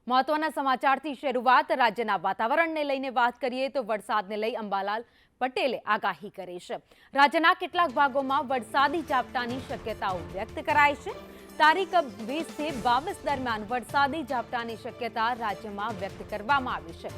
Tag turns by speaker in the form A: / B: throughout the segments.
A: મહત્વના સમાચારથી શરૂઆત રાજ્યના વાતાવરણને લઈને વાત કરીએ તો વરસાદને લઈ અંબાલાલ પટેલે આગાહી કરી છે। રાજ્યના કેટલાક ભાગોમાં વરસાદી ઝાપટાની શક્યતાઓ વ્યક્ત કરાઈ છે। તારીખ 20 થી 22 દરમિયાન વરસાદી ઝાપટાની શક્યતા રાજ્યમાં વ્યક્ત કરવામાં આવી છે।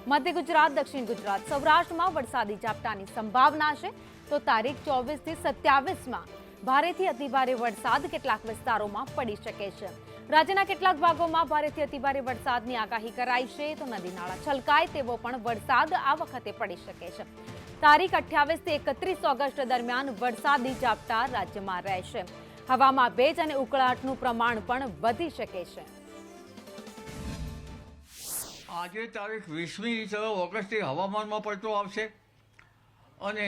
A: મધ્ય ગુજરાત, દક્ષિણ ગુજરાત, સૌરાષ્ટ્રમાં વરસાદી ઝાપટાની સંભાવના છે તો તારીખ 24 થી 27માં ભારેથી અતિભારે વરસાદ કેટલાક વિસ્તારોમાં પડી શકે છે। રાજ્યના કેટલાક ભાગોમાં ભારેથી અતિભારે વરસાદની આગાહી કરાઈ છે તો નદી નાળા છલકાય તેવો પણ વરસાદ આ વખતે પડી શકે છે। તારીખ 28 થી 31 ઓગસ્ટ દરમિયાન વરસાદી ઝાપટા રાજ્યમાં રહેશે। હવામાં ભેજ અને ઉકળાટનું પ્રમાણ પણ વધી શકે છે।
B: આજે તારીખ 20મી ઓગસ્ટથી હવામાનમાં પલટો આવશે અને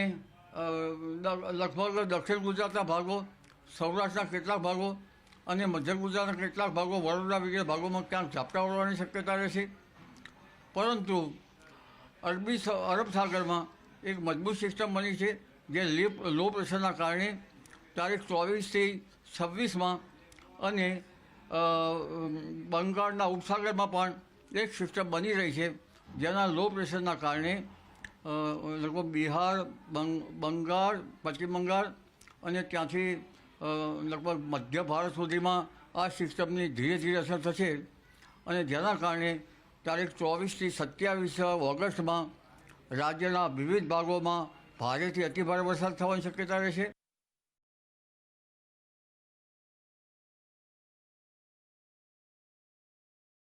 B: લગભગ દક્ષિણ ગુજરાતના ભાગો, સૌરાષ્ટ્રના કેટલાક ભાગો અને મધ્ય ગુજરાતના કેટલાક ભાગો, વડોદરા વગેરે ભાગોમાં ક્યાંક ઝાપટા પડવાની શક્યતા રહેશે। પરંતુ અરબ સાગરમાં એક મજબૂત સિસ્ટમ બની છે જે લો પ્રેશરના કારણે તારીખ 24 થી 26માં અને બંગાળના ઉપસાગરમાં પણ એક સિસ્ટમ બની રહી છે જેના લો પ્રેશરના કારણે લગભગ બિહાર, બંગાળ, પશ્ચિમ બંગાળ અને ત્યાંથી લગભગ મધ્ય ભારત સુધીમાં આ સિસ્ટમની ધીરે ધીરે અસર થશે અને જેના કારણે તારીખ 24 થી 27 ઓગસ્ટમાં રાજ્યના વિવિધ ભાગોમાં ભારેથી અતિભારે વરસાદ થવાની શક્યતા રહેશે।